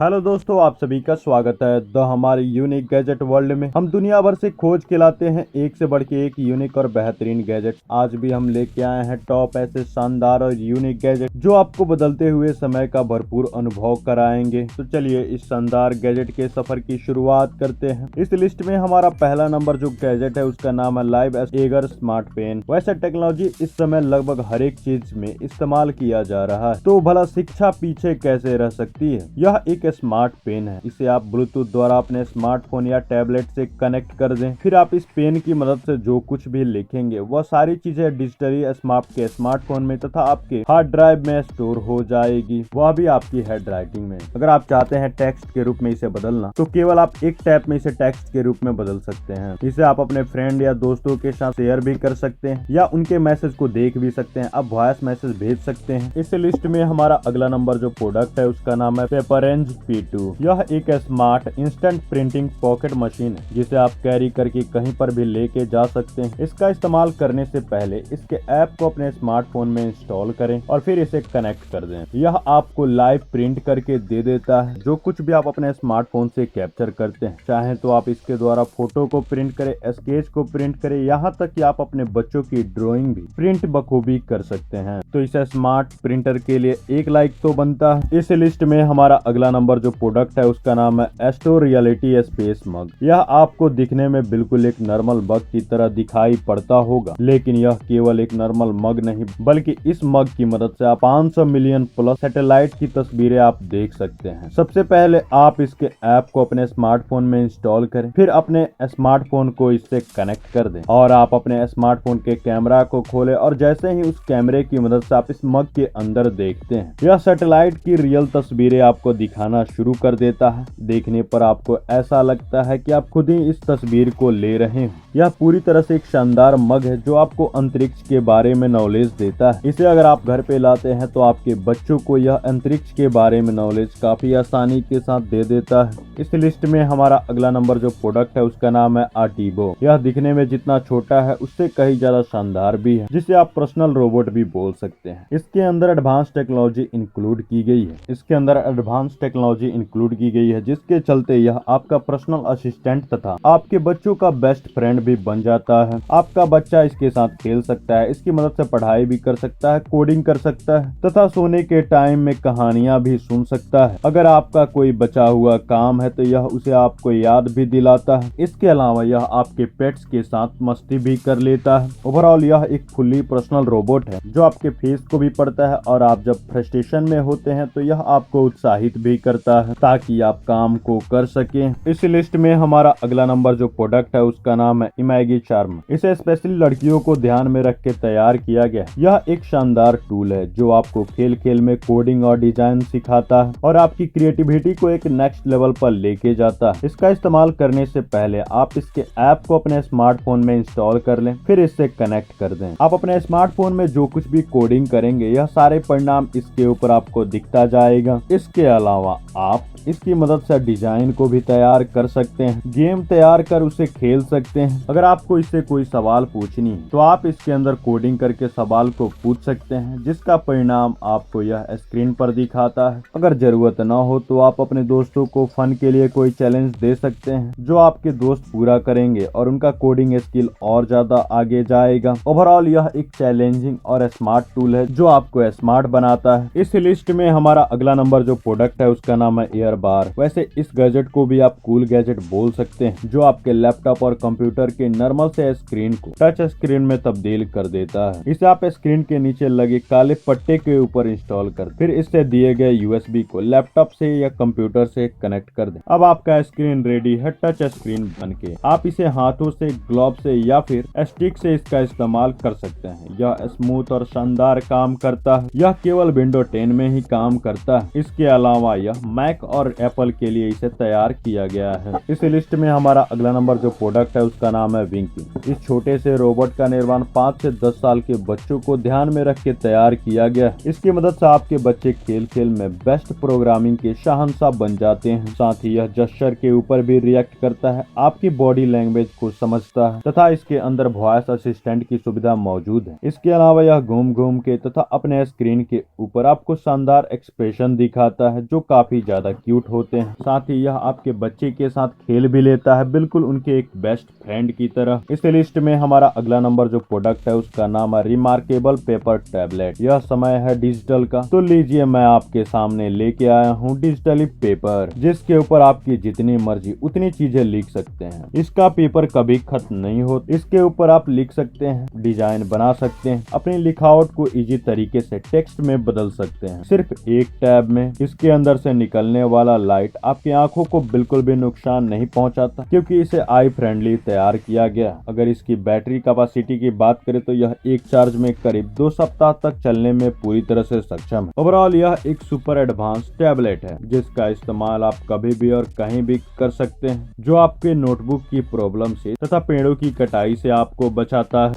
Hello दोस्तों, आप सभी का स्वागत है द हमारे यूनिक गैजेट वर्ल्ड में। हम दुनिया भर से खोज के लाते हैं एक से बढ़ के एक यूनिक और बेहतरीन गैजेट। आज भी हम लेके आए हैं टॉप ऐसे शानदार और यूनिक गैजेट जो आपको बदलते हुए समय का भरपूर अनुभव कराएंगे। तो चलिए इस शानदार गैजेट के सफर की शुरुआत करते हैं। इस लिस्ट में हमारा पहला नंबर जो गैजेट है उसका नाम है लाइव एगर स्मार्ट पेन। वैसे टेक्नोलॉजी इस समय लगभग हर एक चीज में इस्तेमाल किया जा रहा है, तो भला शिक्षा पीछे कैसे रह सकती है। यह एक स्मार्ट पेन है। इसे आप ब्लूटूथ द्वारा अपने स्मार्टफोन या टैबलेट से कनेक्ट कर दें। फिर आप इस पेन की मदद से जो कुछ भी लिखेंगे वह सारी चीजें डिजिटली आपके स्मार्टफोन में तथा आपके हार्ड ड्राइव में स्टोर हो जाएगी, वह भी आपकी हैंड राइटिंग में। अगर आप चाहते हैं टेक्स्ट के रूप में इसे बदलना, तो केवल आप एक टैप में इसे टेक्स्ट के रूप में बदल सकते हैं। इसे आप अपने फ्रेंड या दोस्तों के साथ शेयर भी कर सकते हैं या उनके मैसेज को देख भी सकते हैं। आप वॉइस मैसेज भेज सकते हैं। इस लिस्ट में हमारा अगला नंबर जो प्रोडक्ट है उसका नाम है पेपरेंज P2। यह एक smart instant printing pocket machine है जिसे आप कैरी करके कहीं पर भी लेके जा सकते हैं। इसका इस्तेमाल करने से पहले इसके ऐप को अपने स्मार्टफोन में इंस्टॉल करें और फिर इसे कनेक्ट कर दें। यह आपको लाइव प्रिंट करके दे देता है जो कुछ भी आप अपने स्मार्टफोन से कैप्चर करते हैं। चाहे तो आप इसके द्वारा फोटो को प्रिंट करें, स्केच को प्रिंट करें, यहाँ तक कि आप अपने बच्चों की ड्राइंग भी प्रिंट बखूबी कर सकते हैं। तो इस स्मार्ट प्रिंटर के लिए एक लाइक तो बनता है। इस लिस्ट में हमारा अगला नंबर जो प्रोडक्ट है उसका नाम है एस्ट्रो रियलिटी स्पेस मग। यह आपको दिखने में बिल्कुल एक नॉर्मल मग की तरह दिखाई पड़ता होगा, लेकिन यह केवल एक नॉर्मल मग नहीं बल्कि इस मग की मदद से आप 500 मिलियन प्लस सैटेलाइट की तस्वीरें आप देख सकते हैं। सबसे पहले आप इसके ऐप को अपने स्मार्टफोन में इंस्टॉल करें, फिर अपने स्मार्टफोन को इससे कनेक्ट कर दें और आप अपने स्मार्टफोन के कैमरा को खोलें और जैसे ही उस कैमरे की मदद से आप इस मग के अंदर देखते हैं, यह सैटेलाइट की रियल तस्वीरें आपको दिखाना शुरू कर देता है। देखने पर आपको ऐसा लगता है कि आप खुद ही इस तस्वीर को ले रहे हैं। यह पूरी तरह से एक शानदार मग है जो आपको अंतरिक्ष के बारे में नॉलेज देता है। इसे अगर आप घर पे लाते हैं तो आपके बच्चों को यह अंतरिक्ष के बारे में नॉलेज काफी आसानी के साथ दे देता है। इस लिस्ट में हमारा अगला नंबर जो प्रोडक्ट है उसका नाम है आर्टिबो। यह दिखने में जितना छोटा है उससे कहीं ज्यादा शानदार भी है, जिसे आप पर्सनल रोबोट भी बोल सकते हैं। इसके अंदर एडवांस टेक्नोलॉजी इंक्लूड की गई है जिसके चलते यह आपका पर्सनल असिस्टेंट तथा आपके बच्चों का बेस्ट फ्रेंड भी बन जाता है। आपका बच्चा इसके साथ खेल सकता है, इसकी मदद से पढ़ाई भी कर सकता है, कोडिंग कर सकता है तथा सोने के टाइम में कहानियां भी सुन सकता है। अगर आपका कोई बचा हुआ काम है तो यह उसे आपको याद भी दिलाता है। इसके अलावा यह आपके पेट्स के साथ मस्ती भी कर लेता है। ओवरऑल यह एक फुल्ली पर्सनल रोबोट है जो आपके फेस को भी पढ़ता है और आप जब फ्रस्ट्रेशन में होते हैं तो यह आपको उत्साहित भी करता है ताकि आप काम को कर सकें। इस लिस्ट में हमारा अगला नंबर जो प्रोडक्ट है उसका नाम है इमेगी चार्म। इसे स्पेशली लड़कियों को ध्यान में रख के तैयार किया गया। यह एक शानदार टूल है जो आपको खेल खेल में कोडिंग और डिजाइन सिखाता है और आपकी क्रिएटिविटी को एक नेक्स्ट लेवल पर लेके जाता है। इसका इस्तेमाल करने से पहले आप इसके ऐप को अपने स्मार्टफोन में इंस्टॉल कर लें, फिर इससे कनेक्ट कर दें। आप अपने स्मार्टफोन में जो कुछ भी कोडिंग करेंगे यह सारे परिणाम इसके ऊपर आपको दिखता जाएगा। इसके अलावा आप इसकी मदद से डिजाइन को भी तैयार कर सकते हैं, गेम तैयार कर उसे खेल सकते हैं। अगर आपको इससे कोई सवाल पूछनी है तो आप इसके अंदर कोडिंग करके सवाल को पूछ सकते हैं जिसका परिणाम आपको यह स्क्रीन पर दिखाता है। अगर जरूरत न हो तो आप अपने दोस्तों को फन के लिए कोई चैलेंज दे सकते हैं जो आपके दोस्त पूरा करेंगे और उनका कोडिंग स्किल और ज्यादा आगे जाएगा। ओवरऑल यह एक चैलेंजिंग और स्मार्ट टूल है जो आपको स्मार्ट बनाता है। इस लिस्ट में हमारा अगला नंबर जो प्रोडक्ट है उसका नाम है एयर बार। वैसे इस गैजेट को भी आप कूल गैजेट बोल सकते हैं जो आपके लैपटॉप और कंप्यूटर के नॉर्मल से स्क्रीन को टच स्क्रीन में तब्दील कर देता है। इसे आप स्क्रीन के नीचे लगे काले पट्टे के ऊपर इंस्टॉल कर फिर इससे दिए गए यूएसबी को लैपटॉप से या कंप्यूटर से कनेक्ट कर दें। अब आपका स्क्रीन रेडी है टच स्क्रीन बनके। आप इसे हाथों से, ग्लोव से या फिर स्टिक से इसका इस्तेमाल कर सकते हैं। यह स्मूथ और शानदार काम करता है। यह केवल विंडो 10 में ही काम करता है। इसके अलावा यह मैक और एप्पल के लिए इसे तैयार किया गया है। इस लिस्ट में हमारा अगला नंबर जो प्रोडक्ट है उसका नाम है विंकी। इस छोटे से रोबोट का निर्माण 5 से 10 साल के बच्चों को ध्यान में रख के तैयार किया गया। इसकी मदद से आपके बच्चे खेल खेल में बेस्ट प्रोग्रामिंग के शहंशाह बन जाते हैं। साथ ही यह जेस्चर के ऊपर भी रिएक्ट करता है, आपकी बॉडी लैंग्वेज को समझता है तथा इसके अंदर वॉइस असिस्टेंट की सुविधा मौजूद है। इसके अलावा यह घूम घूम के तथा अपने स्क्रीन के ऊपर आपको शानदार एक्सप्रेशन दिखाता है जो काफी काफी ज्यादा क्यूट होते हैं। साथ ही यह आपके बच्चे के साथ खेल भी लेता है, बिल्कुल उनके एक बेस्ट फ्रेंड की तरह। इस लिस्ट में हमारा अगला नंबर जो प्रोडक्ट है उसका नाम है रिमार्केबल पेपर टैबलेट। यह समय है डिजिटल का, तो लीजिए मैं आपके सामने लेके आया हूँ डिजिटली पेपर, जिसके ऊपर आपकी जितनी मर्जी उतनी चीजें लिख सकते हैं। इसका पेपर कभी खत्म नहीं होता। इसके ऊपर आप लिख सकते हैं, डिजाइन बना सकते हैं, अपनी लिखावट को इजी तरीके से टेक्स्ट में बदल सकते हैं, सिर्फ एक टैब में। इसके अंदर से निकलने वाला लाइट आपकी आंखों को बिल्कुल भी नुकसान नहीं पहुंचाता, क्योंकि इसे आई फ्रेंडली तैयार किया गया। अगर इसकी बैटरी कैपेसिटी की बात करें तो यह एक चार्ज में करीब 2 सप्ताह तक चलने में पूरी तरह से सक्षम है। ओवरऑल यह एक सुपर एडवांस टैबलेट है, जिसका इस्तेमाल आप कभी भी और कहीं भी कर सकते हैं, जो आपके नोटबुक की प्रॉब्लम से तथा पेड़ों की कटाई से आपको बचाता है।